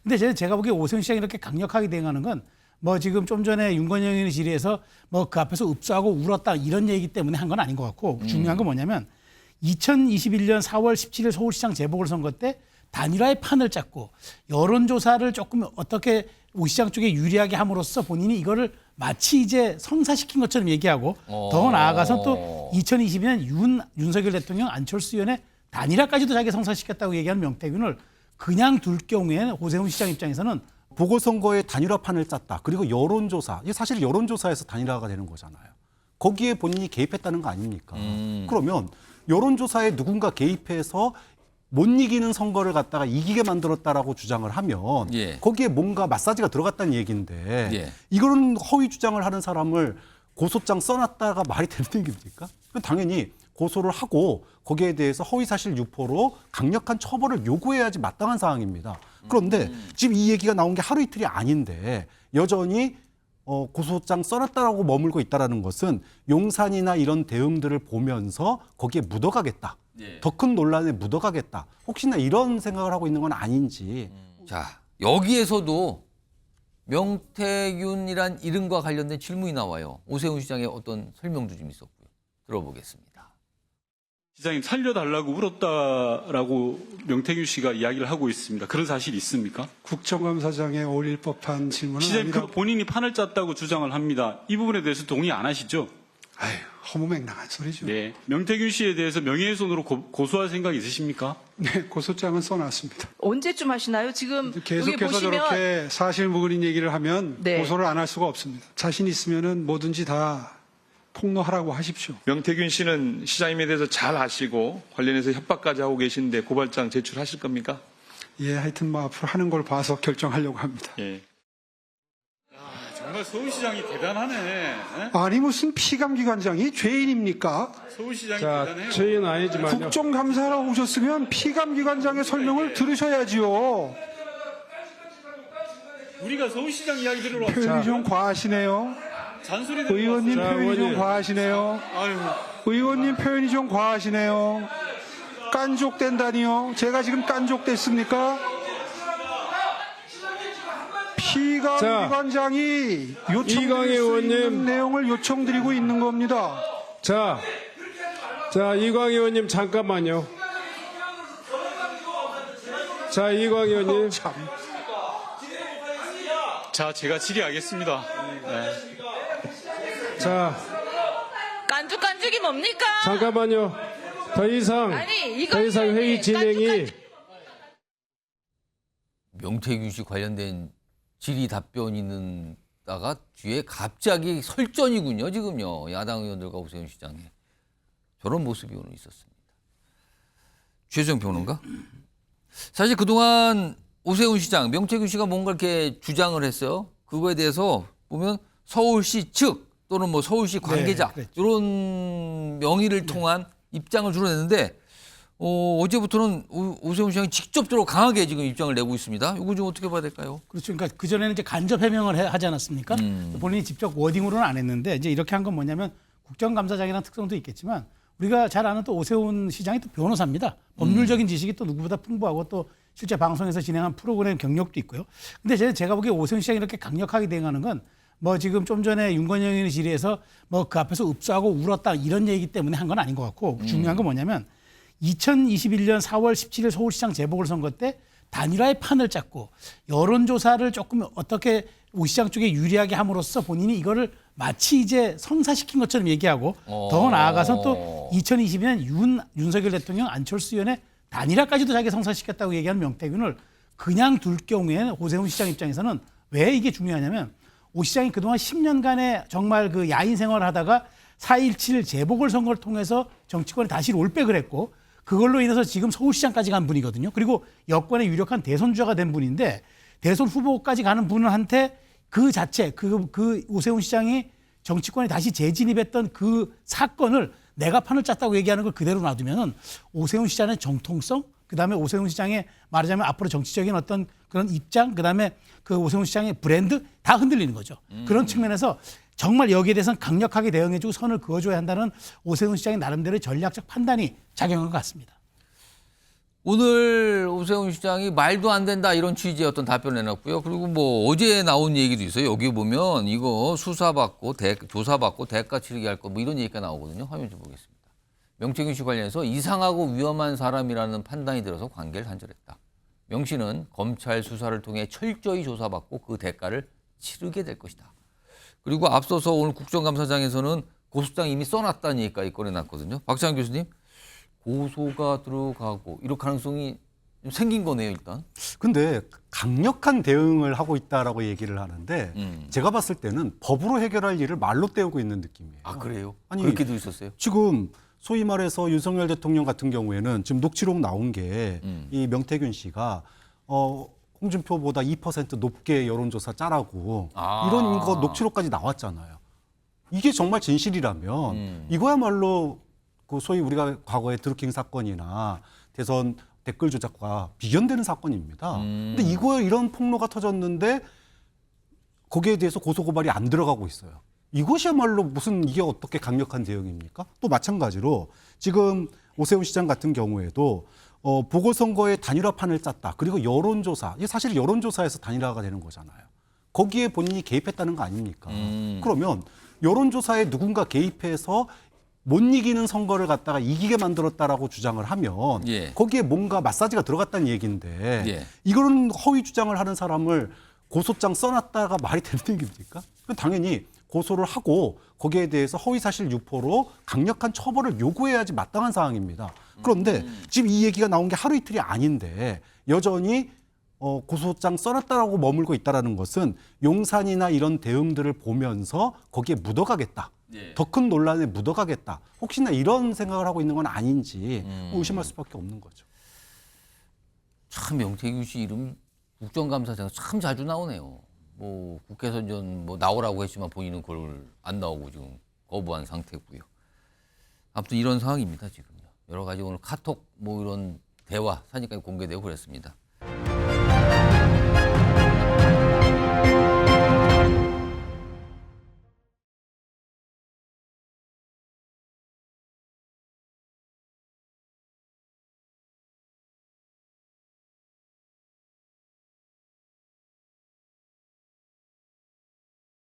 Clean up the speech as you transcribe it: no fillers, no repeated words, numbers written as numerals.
근데 제가 보기에 오세훈 시장이 이렇게 강력하게 대응하는 건 뭐 지금 좀 전에 윤건영 의원의 질의에서 뭐 그 앞에서 읍소하고 울었다 이런 얘기 때문에 한 건 아닌 것 같고 중요한 건 뭐냐면 2021년 4월 17일 서울시장 재보궐선거 때 단일화의 판을 짰고 여론조사를 조금 어떻게 오 시장 쪽에 유리하게 함으로써 본인이 이거를 마치 이제 성사시킨 것처럼 얘기하고 더 나아가서 또 2022년 윤석열 대통령 안철수 의원의 단일화까지도 자기가 성사시켰다고 얘기하는 명태균을 그냥 둘 경우에는 오세훈 시장 입장에서는 보궐선거에 단일화판을 짰다. 그리고 여론조사. 이게 사실 여론조사에서 단일화가 되는 거잖아요. 거기에 본인이 개입했다는 거 아닙니까? 그러면 여론조사에 누군가 개입해서 못 이기는 선거를 갖다가 이기게 만들었다라고 주장을 하면 예. 거기에 뭔가 마사지가 들어갔다는 얘기인데 예. 이거는 허위 주장을 하는 사람을 고소장 써놨다가 말이 되는 얘기입니까? 당연히 고소를 하고 거기에 대해서 허위사실 유포로 강력한 처벌을 요구해야지 마땅한 사항입니다. 그런데 지금 이 얘기가 나온 게 하루 이틀이 아닌데 여전히 고소장 써놨다라고 머물고 있다는 것은 용산이나 이런 대응들을 보면서 거기에 묻어가겠다. 예. 더 큰 논란에 묻어가겠다. 혹시나 이런 생각을 하고 있는 건 아닌지. 자, 여기에서도 명태균이란 이름과 관련된 질문이 나와요. 오세훈 시장의 어떤 설명도 좀 있었고요. 들어보겠습니다. 시장님 살려달라고 울었다라고 명태균 씨가 이야기를 하고 있습니다. 그런 사실 있습니까? 국정감사장에 어울릴 법한 질문은 시장님 아니라고. 본인이 판을 짰다고 주장을 합니다. 이 부분에 대해서 동의 안 하시죠? 아유, 허무맹랑한 소리죠. 네. 명태균 씨에 대해서 명예훼손으로 고소할 생각 있으십니까? 네, 고소장은 써놨습니다. 언제쯤 하시나요? 지금 여기 계속해서 보시면 저렇게 사실무근인 얘기를 하면 네. 고소를 안 할 수가 없습니다. 자신 있으면은 뭐든지 다 폭로하라고 하십시오. 명태균 씨는 시장님에 대해서 잘 아시고 관련해서 협박까지 하고 계시는데 고발장 제출하실 겁니까? 예, 하여튼 뭐 앞으로 하는 걸 봐서 결정하려고 합니다. 예. 정말 서울시장이 대단하네. 아니 무슨 피감기관장이 죄인입니까? 서울시장이 자, 대단해요. 저희는 아니지만요. 국정감사하러 오셨으면 피감기관장의 설명을 들으셔야지요. 우리가 서울시장 이야기 들으러 왔죠. 표현이 좀 과하시네요. 잔소리 들으러 의원님 왔어요. 표현이 좀 의원님. 과하시네요. 아유, 의원님 표현이 좀 과하시네요. 깐족된다니요? 제가 지금 깐족됐습니까? 피감기관장이 요청드릴 이광희 수 의원님. 있는 내용을 요청드리고 있는 겁니다. 자, 이광희 의원님 잠깐만요. 자, 이광희 의원님. 참. 자, 제가 질의하겠습니다. 네. 자, 깐죽깐죽이 뭡니까? 잠깐만요. 더 이상 회의 진행이 명태균 씨 관련된 질의 답변 있는다가 뒤에 갑자기 설전이군요. 지금요. 야당 의원들과 오세훈 시장의 저런 모습이 오늘 있었습니다. 최재형 평론가. 사실 그동안 오세훈 시장, 명태균 씨가 뭔가 이렇게 주장을 했어요. 그거에 대해서 보면 서울시 측 또는 뭐 서울시 관계자 그랬죠. 이런 명의를 통한 입장을 주로냈는데 어제부터는 오세훈 시장이 직접적으로 강하게 지금 입장을 내고 있습니다. 이거 좀 어떻게 봐야 될까요? 그렇죠. 그러니까 그전에는 이제 간접 해명을 하지 않았습니까? 본인이 직접 워딩으로는 안 했는데 이제 이렇게 한 건 뭐냐면 국정감사장이라는 특성도 있겠지만 우리가 잘 아는 또 오세훈 시장이 또 변호사입니다. 법률적인 지식이 또 누구보다 풍부하고 또 실제 방송에서 진행한 프로그램 경력도 있고요. 근데 제가 보기에 오세훈 시장이 이렇게 강력하게 대응하는 건 뭐 지금 좀 전에 윤건영 의원의 질의에서 뭐 그 앞에서 읍소하고 울었다 이런 얘기 때문에 한 건 아닌 것 같고 중요한 건 뭐냐면 2021년 4월 17일 서울시장 재보궐선거 때 단일화의 판을 짰고 여론조사를 조금 어떻게 오 시장 쪽에 유리하게 함으로써 본인이 이거를 마치 이제 성사시킨 것처럼 얘기하고 더 나아가서 또 2022년 윤석열 대통령 안철수 의원의 단일화까지도 자기가 성사시켰다고 얘기하는 명태균을 그냥 둘 경우에는 오세훈 시장 입장에서는 왜 이게 중요하냐면 오 시장이 그동안 10년간의 정말 그 야인 생활을 하다가 4.17 재보궐선거를 통해서 정치권에 다시 롤백을 했고 그걸로 인해서 지금 서울시장까지 간 분이거든요. 그리고 여권의 유력한 대선 주자가 된 분인데 대선 후보까지 가는 분한테 그 자체 그 오세훈 시장이 정치권에 다시 재진입했던 그 사건을 내가 판을 짰다고 얘기하는 걸 그대로 놔두면은 오세훈 시장의 정통성, 그다음에 오세훈 시장의 말하자면 앞으로 정치적인 어떤 그런 입장, 그다음에 그 오세훈 시장의 브랜드 다 흔들리는 거죠. 그런 측면에서 정말 여기에 대해서는 강력하게 대응해주고 선을 그어줘야 한다는 오세훈 시장의 나름대로의 전략적 판단이 작용한 것 같습니다. 오늘 오세훈 시장이 말도 안 된다 이런 취지의 어떤 답변을 내놨고요. 그리고 뭐 어제 나온 얘기도 있어요. 여기 보면 이거 수사받고 조사받고 대가 치르게 할 거 뭐 이런 얘기가 나오거든요. 화면 좀 보겠습니다. 명태균 씨 관련해서 이상하고 위험한 사람이라는 판단이 들어서 관계를 단절했다. 명 씨는 검찰 수사를 통해 철저히 조사받고 그 대가를 치르게 될 것이다. 그리고 앞서서 오늘 국정감사장에서는 고소장 이미 써놨다는 얘기까지 꺼내놨거든요. 박찬환 교수님, 고소가 들어가고 이럴 가능성이 좀 생긴 거네요, 일단. 근데 강력한 대응을 하고 있다라고 얘기를 하는데 제가 봤을 때는 법으로 해결할 일을 말로 때우고 있는 느낌이에요. 아, 그래요? 아니, 그렇게도 있었어요? 지금 소위 말해서 윤석열 대통령 같은 경우에는 지금 녹취록 나온 게 이 명태균 씨가 홍준표보다 2% 높게 여론조사 짜라고 이런 거 녹취록까지 나왔잖아요. 이게 정말 진실이라면 이거야말로 그 소위 우리가 과거에 드루킹 사건이나 대선 댓글 조작과 비견되는 사건입니다. 근데 이런 폭로가 터졌는데 거기에 대해서 고소고발이 안 들어가고 있어요. 이것이야말로 무슨 이게 어떻게 강력한 대응입니까? 또 마찬가지로 지금 오세훈 시장 같은 경우에도 보궐선거에 단일화판을 짰다. 그리고 여론조사. 이게 사실 여론조사에서 단일화가 되는 거잖아요. 거기에 본인이 개입했다는 거 아닙니까? 그러면 여론조사에 누군가 개입해서 못 이기는 선거를 갖다가 이기게 만들었다라고 주장을 하면 거기에 뭔가 마사지가 들어갔다는 얘기인데 이거는 허위 주장을 하는 사람을 고소장 써놨다가 말이 되는 얘기입니까? 당연히 고소를 하고 거기에 대해서 허위사실 유포로 강력한 처벌을 요구해야지 마땅한 사항입니다. 그런데 지금 이 얘기가 나온 게 하루 이틀이 아닌데 여전히 고소장 써놨다라고 머물고 있다는 것은 용산이나 이런 대응들을 보면서 거기에 묻어가겠다. 더 큰 논란에 묻어가겠다. 혹시나 이런 생각을 하고 있는 건 아닌지 의심할 수밖에 없는 거죠. 참 명태균 씨 이름 국정감사장 참 자주 나오네요. 뭐 국회 선전 뭐 나오라고 했지만 본인은 그걸 안 나오고 지금 거부한 상태고요. 아무튼 이런 상황입니다 지금요. 여러 가지 오늘 카톡 뭐 이런 대화 사진까지 공개되고 그랬습니다.